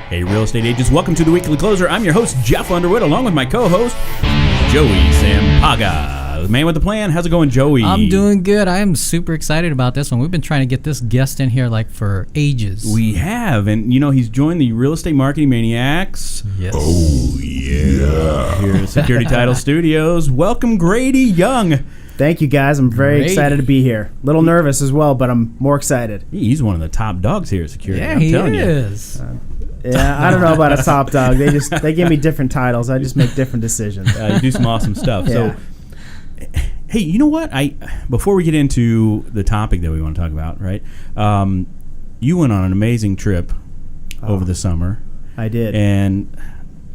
Hey, real estate agents, welcome to the Weekly Closer. I'm your host, Jeff Underwood, along with my co-host, Joey Sampaga. The man with the plan. How's it going, Joey? I'm doing good. I am super excited about this one. We've been trying to get this guest in here for ages. We have, and he's joined the Real Estate Marketing Maniacs. Yes. Oh, yeah. Here at Security Title Studios. Welcome, Grady Young. Thank you, guys. I'm very excited to be here. A little nervous as well, but I'm more excited. He's one of the top dogs here at Security. Yeah, I'm telling he is. Yeah, I don't know about a top dog. They give me different titles. I just make different decisions. You do some awesome stuff. Yeah. So, hey, you know what? Before we get into the topic that we want to talk about, right? You went on an amazing trip over the summer. I did. And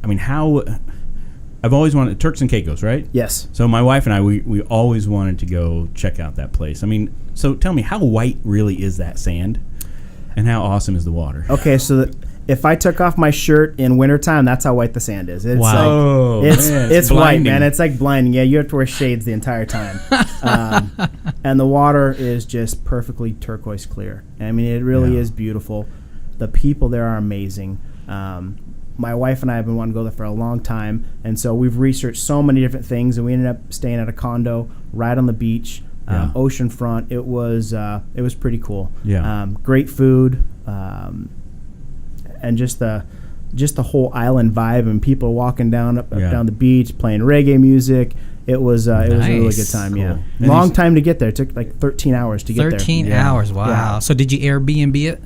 I mean, I've always wanted Turks and Caicos, right? Yes. So my wife and I, we always wanted to go check out that place. I mean, so tell me, how white really is that sand, and how awesome is the water? Okay, so if I took off my shirt in wintertime, that's how white the sand is. It's Wow. like, it's white, blinding. man. It's like blinding. Yeah, you have to wear shades the entire time. And the water is just perfectly turquoise clear. I mean, it really is beautiful. The people there are amazing. My wife and I have been wanting to go there for a long time, and so we've researched so many different things, and we ended up staying at a condo right on the beach, oceanfront. It was pretty cool. Yeah. Great food, and just the whole island vibe, and people walking down down the beach playing reggae music. It was a really good time. Cool. Yeah, And long time to get there. It took like 13 hours to get there. 13 hours. Wow. Yeah. So did you Airbnb it?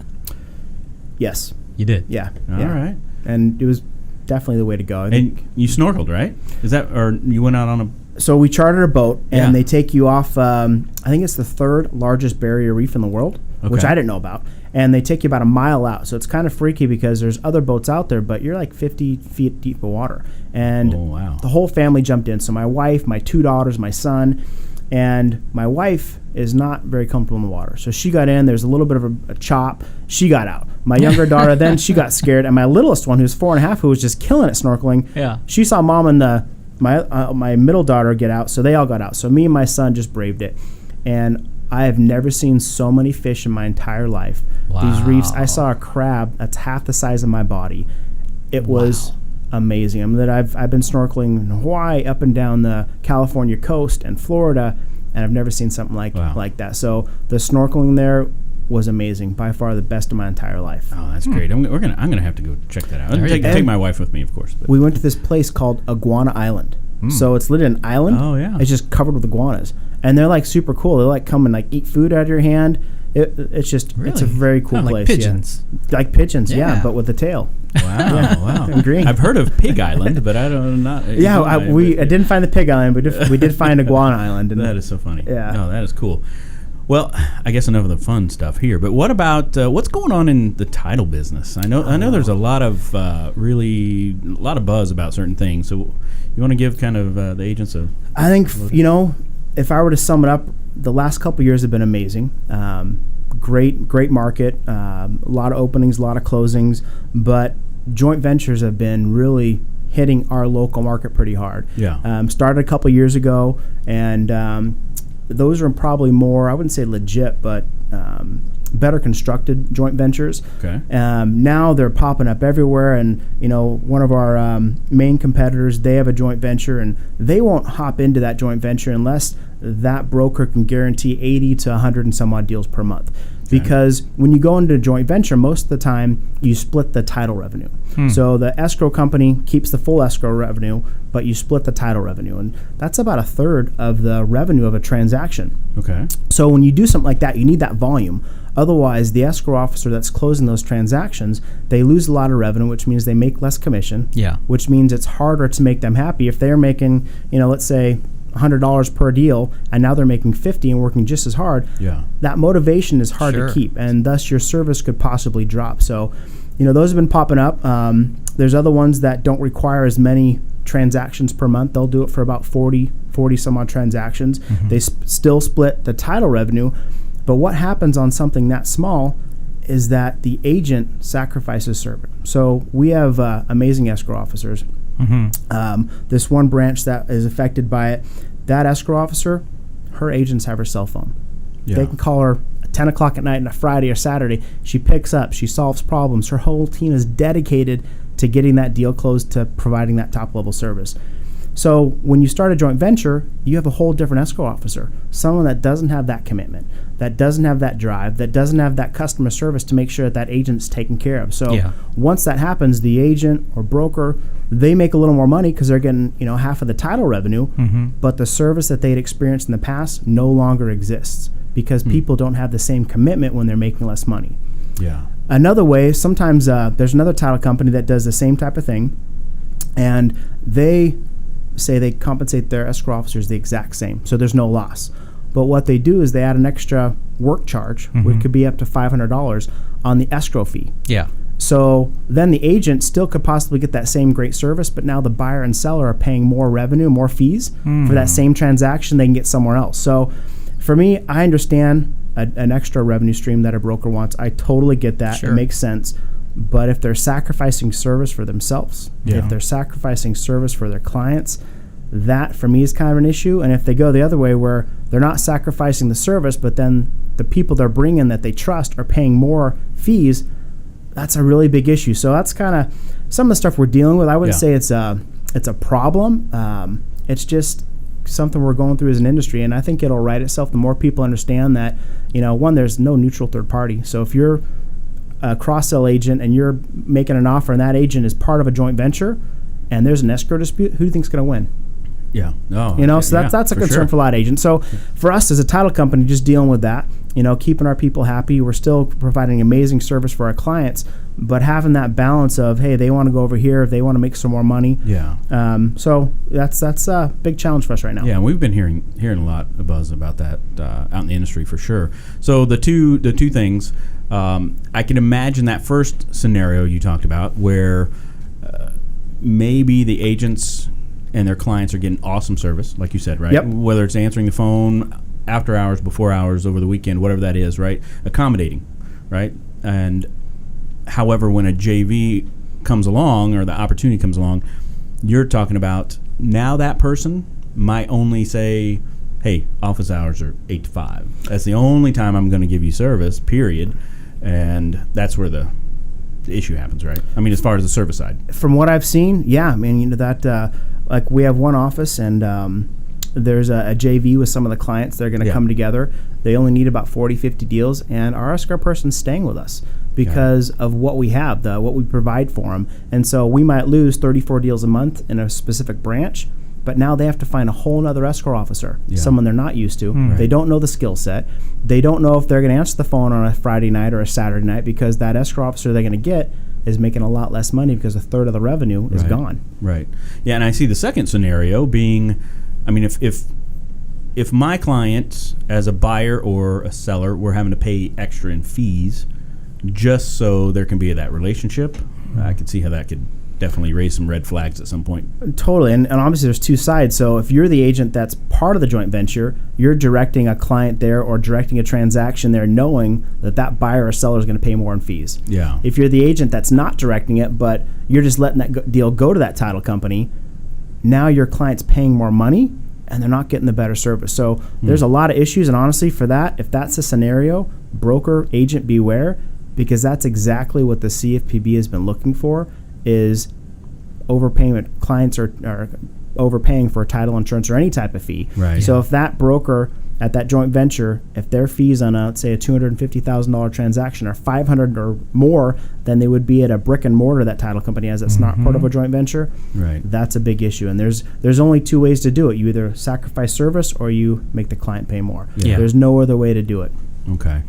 Yes. You did. Yeah. All right. And it was definitely the way to go. And you snorkeled, right? Is that, or you went out on a? So we chartered a boat, and Yeah. they take you off, I think it's the third largest barrier reef in the world, which I didn't know about. And they take you about a mile out. So it's kind of freaky because there's other boats out there, but you're like 50 feet deep of water. And the whole family jumped in. So my wife, my two daughters, my son, and my wife is not very comfortable in the water. So she got in. There's a little bit of a chop. She got out. My younger daughter, then she got scared. And my littlest one, who's 4.5, who was just killing it snorkeling, she saw mom and my middle daughter get out. So they all got out. So me and my son just braved it. And I have never seen so many fish in my entire life. Wow. These reefs, I saw a crab that's half the size of my body. It was amazing. I mean, I've been snorkeling in Hawaii, up and down the California coast and Florida, and I've never seen something like that. So the snorkeling there was amazing. By far the best of my entire life. Oh, that's great. I'm gonna have to go check that out. Take my wife with me, of course. But. We went to this place called Iguana Island. So it's literally an island. Oh, yeah. It's just covered with iguanas, and they're like super cool. They like come and like eat food out of your hand. It's just it's a very cool Kinda place. like pigeons. Yeah. Like pigeons, but with a tail. Wow, wow. And green. I've heard of Pig Island, but I don't know. I didn't find the Pig Island, but we did find Iguana Island. And that is so funny. Yeah. No, that is cool. Well, I guess enough of the fun stuff here. But what about what's going on in the title business? I know there's a lot of buzz about certain things. So you want to give kind of the agents a? I think if I were to sum it up, the last couple of years have been amazing. Great market. A lot of openings, a lot of closings, but joint ventures have been really hitting our local market pretty hard. Yeah. Started a couple of years ago, and those are probably more, I wouldn't say legit, but better constructed joint ventures. Okay. Now they're popping up everywhere, and one of our main competitors, they have a joint venture, and they won't hop into that joint venture unless that broker can guarantee 80 to 100 and some odd deals per month. Okay. Because when you go into a joint venture, most of the time you split the title revenue. So the escrow company keeps the full escrow revenue, but you split the title revenue, and that's about a third of the revenue of a transaction. Okay. So when you do something like that, you need that volume. Otherwise, the escrow officer that's closing those transactions, they lose a lot of revenue, which means they make less commission. Yeah. Which means it's harder to make them happy. If they're making, let's say $100 per deal, and now they're making $50 and working just as hard, that motivation is hard to keep, and thus your service could possibly drop. So, those have been popping up. There's other ones that don't require as many transactions per month. They'll do it for about 40 some odd transactions. They still split the title revenue, but what happens on something that small is that the agent sacrifices service. So we have amazing escrow officers. This one branch that is affected by it, that escrow officer, her agents have her cell phone. They can call her 10 o'clock at night on a Friday or Saturday. She picks up, she solves problems. Her whole team is dedicated to getting that deal closed, to providing that top level service. So when you start a joint venture, you have a whole different escrow officer, someone that doesn't have that commitment, that doesn't have that drive, that doesn't have that customer service to make sure that that agent's taken care of. So once that happens, the agent or broker, they make a little more money because they're getting, half of the title revenue, but the service that they'd experienced in the past no longer exists because people don't have the same commitment when they're making less money. Yeah. Another way, sometimes there's another title company that does the same type of thing, and they say they compensate their escrow officers the exact same, so there's no loss. But what they do is they add an extra work charge, which could be up to $500 on the escrow fee. Yeah. So then the agent still could possibly get that same great service, but now the buyer and seller are paying more revenue, more fees for that same transaction they can get somewhere else. So for me, I understand an extra revenue stream that a broker wants. I totally get that. Sure. It makes sense. But if they're sacrificing service for themselves, if they're sacrificing service for their clients, that for me is kind of an issue. And if they go the other way where they're not sacrificing the service, but then the people they're bringing that they trust are paying more fees, that's a really big issue. So that's kind of some of the stuff we're dealing with. I wouldn't say it's a problem. It's just something we're going through as an industry, and I think it'll right itself the more people understand that, one, there's no neutral third party. So if you're a cross-sell agent and you're making an offer and that agent is part of a joint venture and there's an escrow dispute, who do you think's going to win? Yeah. No. So that's a concern for a lot of agents. So for us as a title company, just dealing with that, keeping our people happy, we're still providing amazing service for our clients, but having that balance of, hey, they want to go over here, if they want to make some more money. Yeah. So that's a big challenge for us right now. Yeah, and we've been hearing a lot of buzz about that out in the industry for sure. So the two things, I can imagine that first scenario you talked about where maybe the agents and their clients are getting awesome service, like you said, right? Yep. Whether it's answering the phone after hours, before hours, over the weekend, whatever that is, right? Accommodating, right? And however, when a JV comes along or the opportunity comes along, you're talking about now that person might only say, hey, office hours are 8 to 5. That's the only time I'm going to give you service, period. And that's where the issue happens, right? I mean, as far as the service side. From what I've seen, yeah. I mean, that like we have one office and there's a JV with some of the clients. They're going to come together. They only need about 40, 50 deals, and our escrow person's staying with us because of what we have, what we provide for them. And so we might lose 34 deals a month in a specific branch, but now they have to find a whole other escrow officer, someone they're not used to. Right. They don't know the skill set. They don't know if they're going to answer the phone on a Friday night or a Saturday night because that escrow officer they're going to get is making a lot less money because a third of the revenue is gone. Right. Yeah, and I see the second scenario being, I mean, if my client as a buyer or a seller were having to pay extra in fees just so there can be that relationship, I could see how that could definitely raise some red flags at some point. Totally, and obviously there's two sides. So if you're the agent that's part of the joint venture, you're directing a client there or directing a transaction there knowing that buyer or seller is going to pay more in fees. Yeah. If you're the agent that's not directing it, but you're just letting that deal go to that title company, now your client's paying more money and they're not getting the better service. So there's a lot of issues, and honestly for that, if that's a scenario, broker, agent, beware, because that's exactly what the CFPB has been looking for, is overpayment. Clients are overpaying for title insurance or any type of fee. Right. So if that broker at that joint venture, if their fees on let's say a $250,000 transaction are $500 or more than they would be at a brick and mortar that title company has that's not part of a joint venture, that's a big issue. And there's only two ways to do it. You either sacrifice service or you make the client pay more. Yeah. There's no other way to do it. Okay.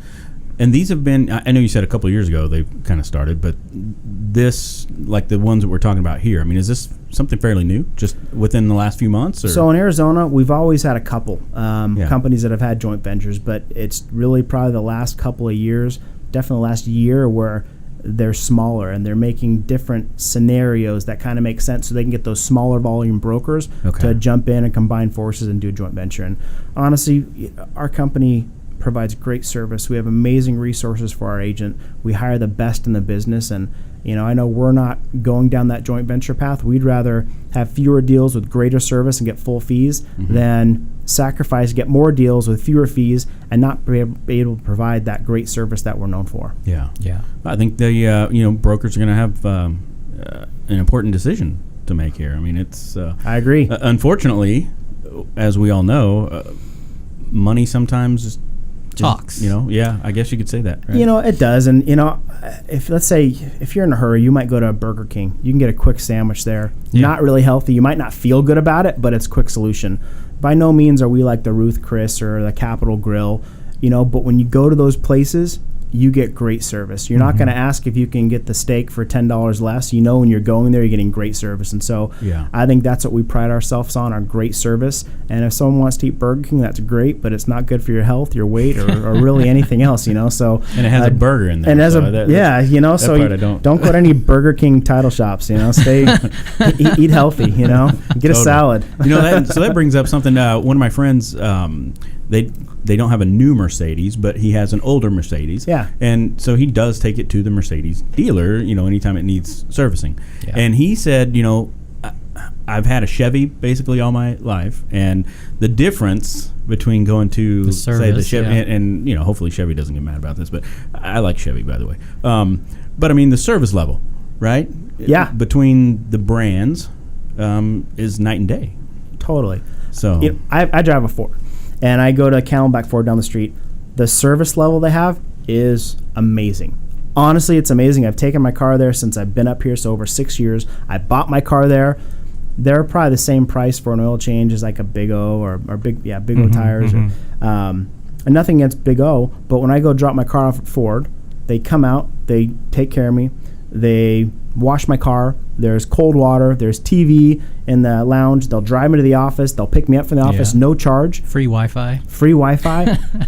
And these have been, I know you said a couple of years ago they kind of started, but this, like the ones that we're talking about here, I mean, is this something fairly new, just within the last few months? Or? So in Arizona, we've always had a couple companies that have had joint ventures, but it's really probably the last couple of years, definitely last year, where they're smaller and they're making different scenarios that kind of make sense so they can get those smaller volume brokers to jump in and combine forces and do a joint venture. And honestly, our company provides great service. We have amazing resources for our agent. We hire the best in the business, and I know we're not going down that joint venture path. We'd rather have fewer deals with greater service and get full fees than sacrifice, get more deals with fewer fees, and not be able to provide that great service that we're known for. Yeah. Yeah. I think the brokers are going to have an important decision to make here. I mean, it's I agree. Unfortunately, as we all know, money sometimes talks. I guess you could say that. Right? It does. And if let's say if you're in a hurry, you might go to a Burger King. You can get a quick sandwich there. Yeah. Not really healthy. You might not feel good about it, but it's a quick solution. By no means are we like the Ruth Chris or the Capitol Grill, but when you go to those places, you get great service. You're not going to ask if you can get the steak for $10 less. When you're going there, you're getting great service. And so I think that's what we pride ourselves on, our great service. And if someone wants to eat Burger King, that's great, but it's not good for your health, your weight, or really anything else, So and it has a burger in there. And so don't go to any Burger King title shops, stay, eat healthy, get a salad. So that brings up something, one of my friends, they don't have a new Mercedes, but he has an older Mercedes. Yeah. And so he does take it to the Mercedes dealer, anytime it needs servicing. Yeah. And he said, I've had a Chevy basically all my life, and the difference between going to, say, the Chevy, and hopefully Chevy doesn't get mad about this, but I like Chevy, by the way. But I mean, the service level, right? Yeah. Between the brands is night and day. Totally. So I drive a Ford. And I go to Camelback Ford down the street. The service level they have is amazing. Honestly, it's amazing. I've taken my car there since I've been up here, so over 6 years. I bought my car there. They're probably the same price for an oil change as like a Big O or Big O tires. And nothing against Big O, but when I go drop my car off at Ford, they come out, they take care of me, they wash my car. There's cold water. There's TV in the lounge. They'll drive me to the office. They'll pick me up from the office, no charge. Free Wi-Fi.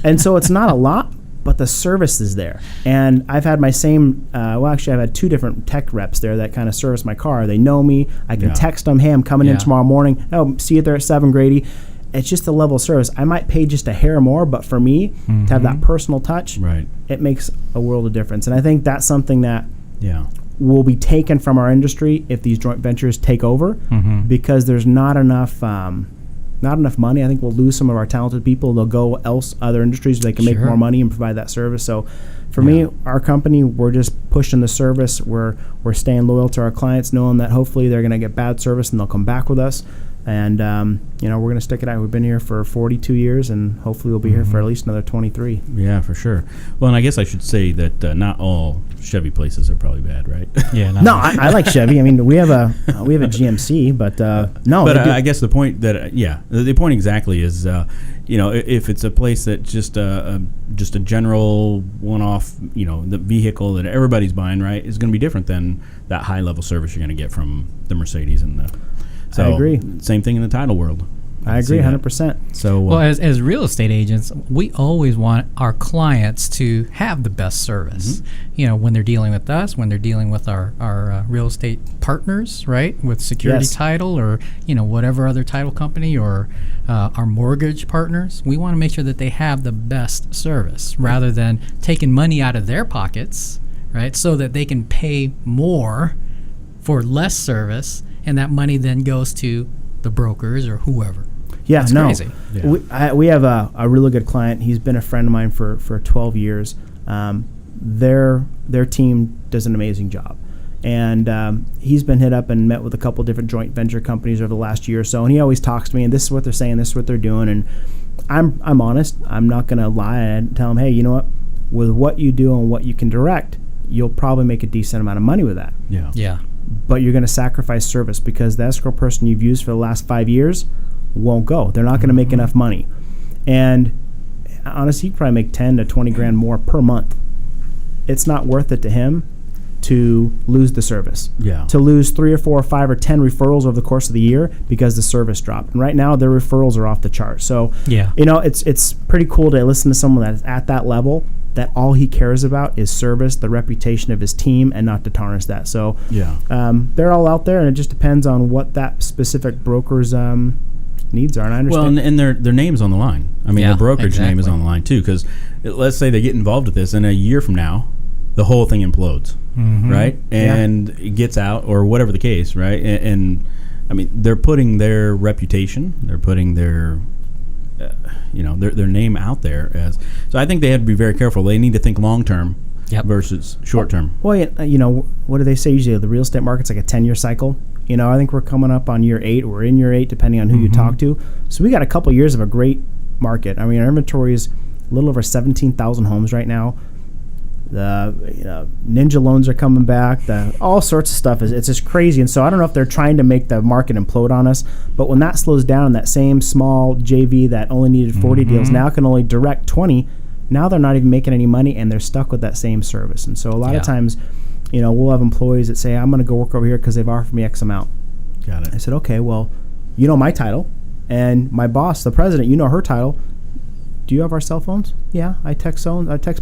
And so it's not a lot, but the service is there. And I've had my same, I've had two different tech reps there that kind of service my car. They know me. I can text them, hey, I'm coming in tomorrow morning. Oh, see you there at 7, Grady. It's just the level of service. I might pay just a hair more, but for me, to have that personal touch, it makes a world of difference. And I think that's something that will be taken from our industry if these joint ventures take over, because there's not enough money. I think we'll lose some of our talented people. They'll go other industries where they can make more money and provide that service. So for me, our company, we're just pushing the service. We're staying loyal to our clients, knowing that hopefully they're going to get bad service and they'll come back with us. And, we're going to stick it out. We've been here for 42 years, and hopefully we'll be here for at least another 23. Yeah, for sure. Well, and I guess I should say that not all Chevy places are probably bad, right? Yeah. No, I like Chevy. I mean, we have a GMC, but no. But I guess the point that, the point exactly is, if it's a place that just a general one-off, the vehicle that everybody's buying, right, is going to be different than that high-level service you're going to get from the Mercedes and the... So, I agree. Same thing in the title world. I agree 100%. So, well, as real estate agents, we always want our clients to have the best service. When they're dealing with us, when they're dealing with our real estate partners, right, with Security Title or whatever other title company or our mortgage partners, we want to make sure that they have the best service rather than taking money out of their pockets, right, so that they can pay more for less service. And that money then goes to the brokers or whoever. Yeah, That's crazy. Yeah. We have a really good client. He's been a friend of mine for 12 years. Their team does an amazing job. And he's been hit up and met with a couple different joint venture companies over the last year or so. And he always talks to me, and this is what they're saying, this is what they're doing. And I'm honest. I'm not going to lie and tell them, hey, you know what? With what you do and what you can direct, you'll probably make a decent amount of money with that. Yeah. But you're going to sacrifice service because the escrow person you've used for the last 5 years won't go. They're not going to make enough money. And honestly, you probably make 10 to 20 grand more per month. It's not worth it to him to lose the service. Yeah. To lose 3 or 4 or 5 or 10 referrals over the course of the year because the service dropped. And right now, their referrals are off the chart. So, it's pretty cool to listen to someone that's at that level, that all he cares about is service, the reputation of his team, and not to tarnish that. So they're all out there, and it just depends on what that specific broker's needs are. And I understand. Well, and their name's on the line. I mean, their brokerage name is on the line, too, because let's say they get involved with this, and a year from now, the whole thing implodes, right? And it gets out, or whatever the case, right? And I mean, they're putting their reputation, they're putting their their name out there as. So I think they have to be very careful. They need to think long term versus short term. Well, what do they say usually? The real estate market's like a 10-year cycle. I think we're coming up on year 8. We're in year 8, depending on who you talk to. So we got a couple years of a great market. I mean, our inventory is a little over 17,000 homes right now. The ninja loans are coming back. All sorts of stuff it's just crazy. And so I don't know if they're trying to make the market implode on us. But when that slows down, that same small JV that only needed 40 deals now can only direct 20. Now they're not even making any money, and they're stuck with that same service. And so a lot of times, we'll have employees that say, I'm going to go work over here because they've offered me X amount. Got it. I said, okay, well, my title, and my boss, the president, her title. Do you have our cell phones? Yeah, I text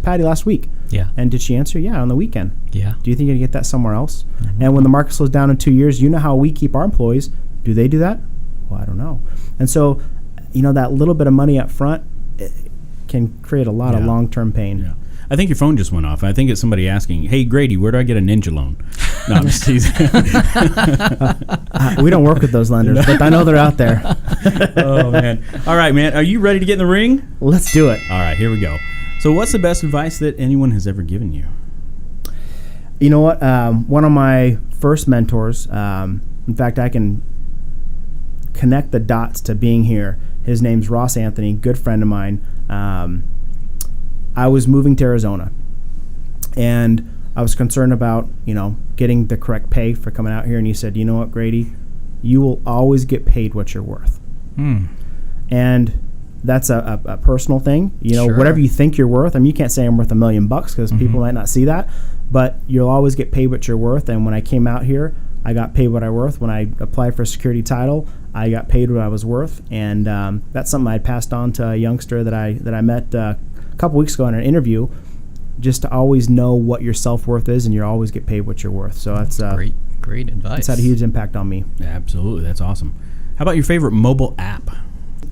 Patty last week. Yeah. And did she answer? Yeah, on the weekend. Yeah. Do you think you're going to get that somewhere else? And when the market slows down in 2 years, how we keep our employees. Do they do that? Well, I don't know. And so, that little bit of money up front can create a lot of long-term pain. Yeah. I think your phone just went off. I think it's somebody asking, hey, Grady, where do I get a ninja loan? No, I'm just teasing. We don't work with those lenders, but I know they're out there. Oh, man. All right, man. Are you ready to get in the ring? Let's do it. All right, here we go. So what's the best advice that anyone has ever given you? You know what? One of my first mentors, in fact, I can connect the dots to being here. His name's Ross Anthony, good friend of mine. I was moving to Arizona, and I was concerned about, getting the correct pay for coming out here. And he said, you know what, Grady, you will always get paid what you're worth. And that's a personal thing. Sure. Whatever you think you're worth. I mean, you can't say I'm worth $1 million because people might not see that, but you'll always get paid what you're worth. And when I came out here, I got paid what I worth. When I applied for a security title, I got paid what I was worth. And that's something I passed on to a youngster that I met a couple weeks ago in an interview, just to always know what your self-worth is, and you always get paid what you're worth. So that's great advice. It's had a huge impact on me. Yeah, absolutely. That's awesome. How about your favorite mobile app?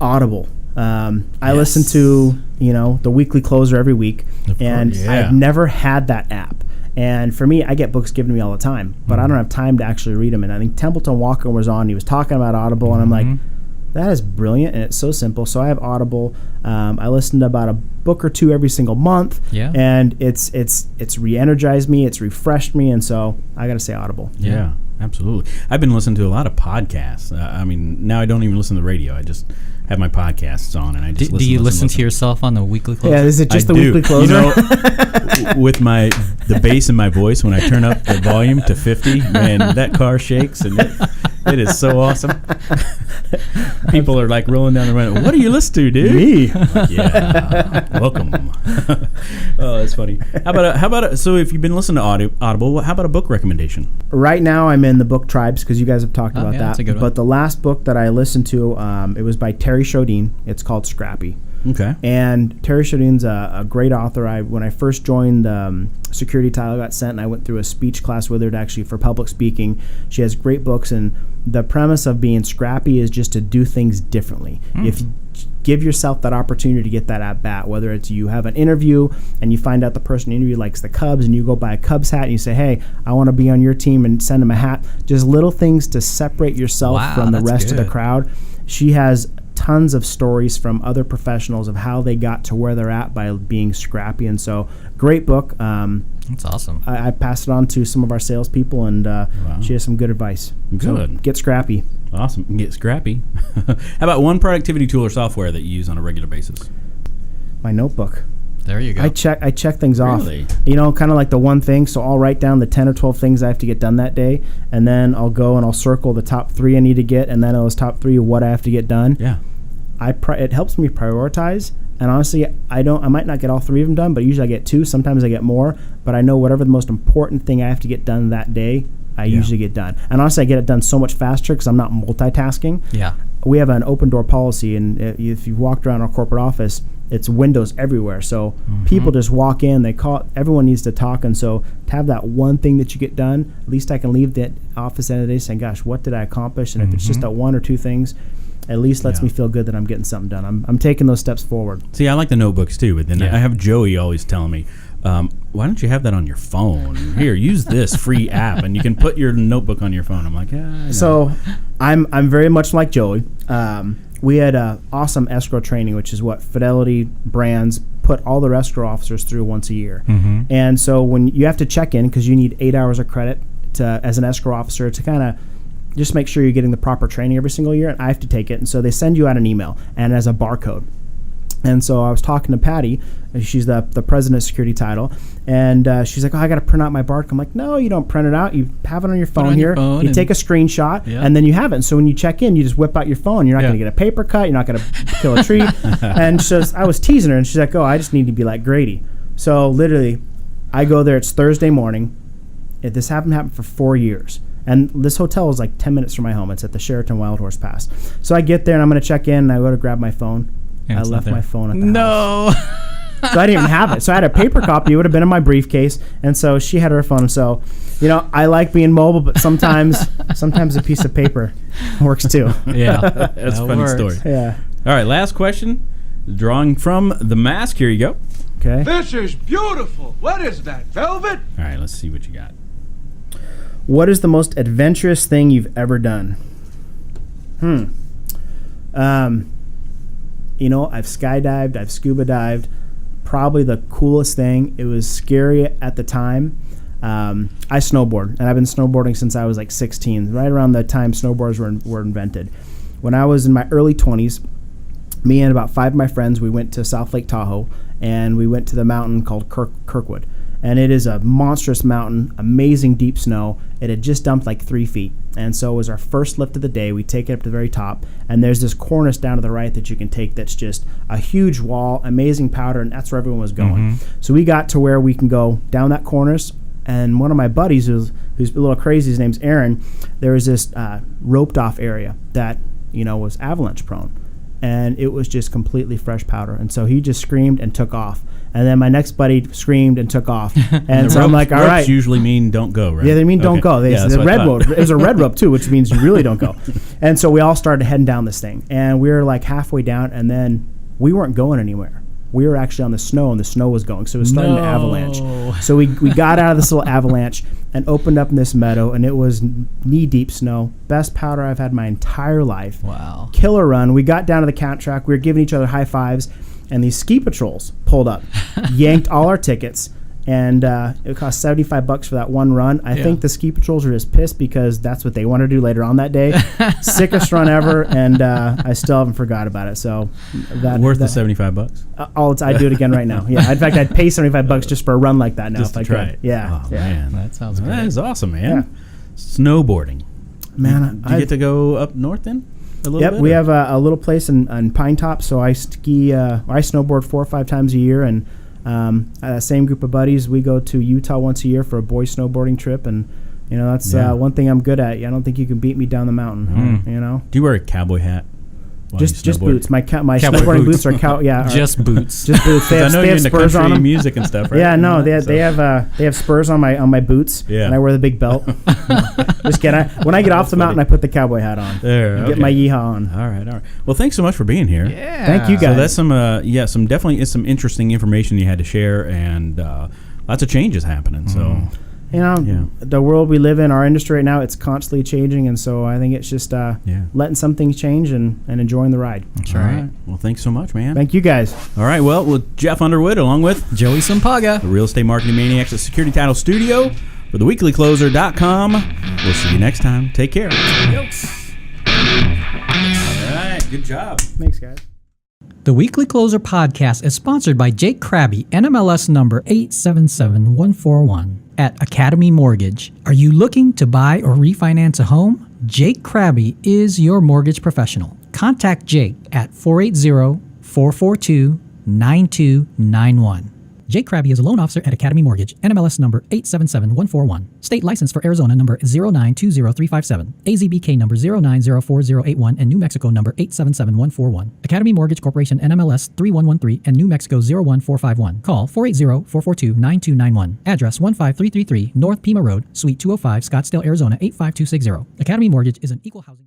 Audible. I listen to, the weekly closer every week, and I've never had that app. And for me, I get books given to me all the time, but I don't have time to actually read them. And I think Templeton Walker was on. He was talking about Audible, and I'm like, that is brilliant, and it's so simple. So I have Audible. I listen to about a book or two every single month, and it's re-energized me, it's refreshed me, and so I got to say Audible. Yeah, absolutely. I've been listening to a lot of podcasts. Now I don't even listen to the radio. I just have my podcasts on, and I just listen. Do you listen to yourself on the weekly closer? Yeah, is it just the weekly closer? With the bass in my voice, when I turn up the volume to 50, man, that car shakes, and it is so awesome. People are like rolling down the road. What do you listen to, dude? Me. Like, yeah, welcome. Oh, that's funny. How about so if you've been listening to Audible, how about a book recommendation? Right now, I'm in the book Tribes because you guys have talked about that. That's a good one. But the last book that I listened to, it was by Terry Shodine. It's called Scrappy. Okay. And Terry Shodine's a great author. When I first joined Security Title, I got sent, and I went through a speech class with her for public speaking. She has great books, and the premise of being scrappy is just to do things differently. If you give yourself that opportunity to get that at bat, whether it's you have an interview and you find out the person you interview likes the Cubs, and you go buy a Cubs hat and you say, hey, I want to be on your team, and send them a hat. Just little things to separate yourself from the rest of the crowd. She has tons of stories from other professionals of how they got to where they're at by being scrappy. And so, great book. That's awesome. I passed it on to some of our salespeople, and she has some good advice. Good. So get scrappy. Awesome. Get scrappy. How about one productivity tool or software that you use on a regular basis? My notebook. There you go. I check things off. Really? Kind of like the one thing. So I'll write down the 10 or 12 things I have to get done that day, and then I'll go and I'll circle the top 3 I need to get, and then those top 3 what I have to get done. Yeah. It helps me prioritize, and honestly, I might not get all 3 of them done, but usually I get 2. Sometimes I get more, but I know whatever the most important thing I have to get done that day, I usually get done. And honestly, I get it done so much faster because I'm not multitasking. Yeah. We have an open door policy, and if you've walked around our corporate office, it's windows everywhere. So people just walk in, they call, everyone needs to talk. And so to have that one thing that you get done, at least I can leave the office at the end of the day saying, gosh, what did I accomplish? And if it's just that 1 or 2 things, at least lets me feel good that I'm getting something done. I'm taking those steps forward. See, I like the notebooks too, but then I have Joey always telling me, why don't you have that on your phone? Here, use this free app, and you can put your notebook on your phone. I'm like, yeah. So I'm very much like Joey. we had awesome escrow training, which is what Fidelity brands put all their escrow officers through once a year. And so when you have to check in, because you need 8 hours of credit as an escrow officer to kind of just make sure you're getting the proper training every single year, and I have to take it. And so they send you out an email and as a barcode. And so I was talking to Patty, she's the president of Security Title, and she's like, "Oh, I got to print out my barcode." I'm like, "No, you don't print it out. You have it on your phone here. You take a screenshot, and then you have it. And so when you check in, you just whip out your phone. You're not going to get a paper cut. You're not going to kill a tree." And I was teasing her, and she's like, "Oh, I just need to be like Grady." So literally, I go there. It's Thursday morning. This happened for 4 years. And this hotel is like 10 minutes from my home. It's at the Sheraton Wild Horse Pass. So I get there, and I'm going to check in, and I go to grab my phone. I left my phone at the house. So I didn't even have it. So I had a paper copy. It would have been in my briefcase. And so she had her phone. So, I like being mobile, but sometimes a piece of paper works too. Yeah, that's a funny story. Yeah. All right, last question. Drawing from the mask. Here you go. Okay. This is beautiful. What is that, velvet? All right, let's see what you got. What is the most adventurous thing you've ever done? I've skydived, I've scuba dived. Probably the coolest thing, it was scary at the time. I snowboard, and I've been snowboarding since I was like 16, right around the time snowboards were invented. When I was in my early 20s, me and about 5 of my friends, we went to South Lake Tahoe, and we went to the mountain called Kirkwood. And it is a monstrous mountain, amazing deep snow. It had just dumped like 3 feet. And so it was our first lift of the day. We take it up to the very top, and there's this cornice down to the right that you can take that's just a huge wall, amazing powder, and that's where everyone was going. So we got to where we can go down that cornice, and one of my buddies who's a little crazy, his name's Aaron, there was this roped off area that, was avalanche prone. And it was just completely fresh powder. And so he just screamed and took off. And then my next buddy screamed and took off. And so I'm like, all right. Ropes usually mean don't go, right? Yeah, they mean don't go. The red rope. It was a red rope too, which means you really don't go. And so we all started heading down this thing. And we were like halfway down, and then we weren't going anywhere. We were actually on the snow, and the snow was going. So it was starting to avalanche. So we got out of this little avalanche and opened up in this meadow, and it was knee-deep snow. Best powder I've had my entire life. Wow. Killer run. We got down to the count track. We were giving each other high fives, and these ski patrols pulled up, yanked all our tickets, and it cost $75 for that one run. I think the ski patrols are just pissed because that's what they want to do later on that day. Sickest run ever, and I still haven't forgot about it. So worth the $75. I'd do it again right now. Yeah, in fact, I'd pay $75 just for a run like that now just if I try could. it. Yeah, man, that sounds great. That is awesome, man. Yeah. Snowboarding, man. Do you get to go up north then? Yep, we have a little place in Pine Top, so I ski. I snowboard 4 or 5 times a year, and same group of buddies, we go to Utah once a year for a boys snowboarding trip, and that's one thing I'm good at. I don't think you can beat me down the mountain. Do you wear a cowboy hat? Just boots. My snowboarding boots are just boots. Just boots. They I know they you're have into spurs on country them. music and stuff, right? Yeah, no, they have spurs on my boots, and I wear the big belt. Just kidding. When I get off the mountain, I put the cowboy hat on. Get my yeehaw on. All right. Well, thanks so much for being here. Yeah. Thank you guys. So that's some interesting information you had to share, and lots of changes happening. So. The world we live in, our industry right now, it's constantly changing, and so I think it's just letting some things change and enjoying the ride. That's right. Well, thanks so much, man. Thank you, guys. All right. Well, with Jeff Underwood, along with Joey Sampaga, the Real Estate Marketing Maniacs at Security Title Studio for theweeklycloser.com. We'll see you next time. Take care. Adios. All right. Good job. Thanks, guys. The Weekly Closer podcast is sponsored by Jake Krabby, NMLS number 877141 at Academy Mortgage. Are you looking to buy or refinance a home? Jake Krabby is your mortgage professional. Contact Jake at 480-442-9291. Jake Krabby is a loan officer at Academy Mortgage, NMLS number 877141. State license for Arizona number 0920357, AZBK number 0904081, and New Mexico number 877141. Academy Mortgage Corporation, NMLS 3113, and New Mexico 01451. Call 480-442-9291. Address 15333 North Pima Road, Suite 205, Scottsdale, Arizona 85260. Academy Mortgage is an equal housing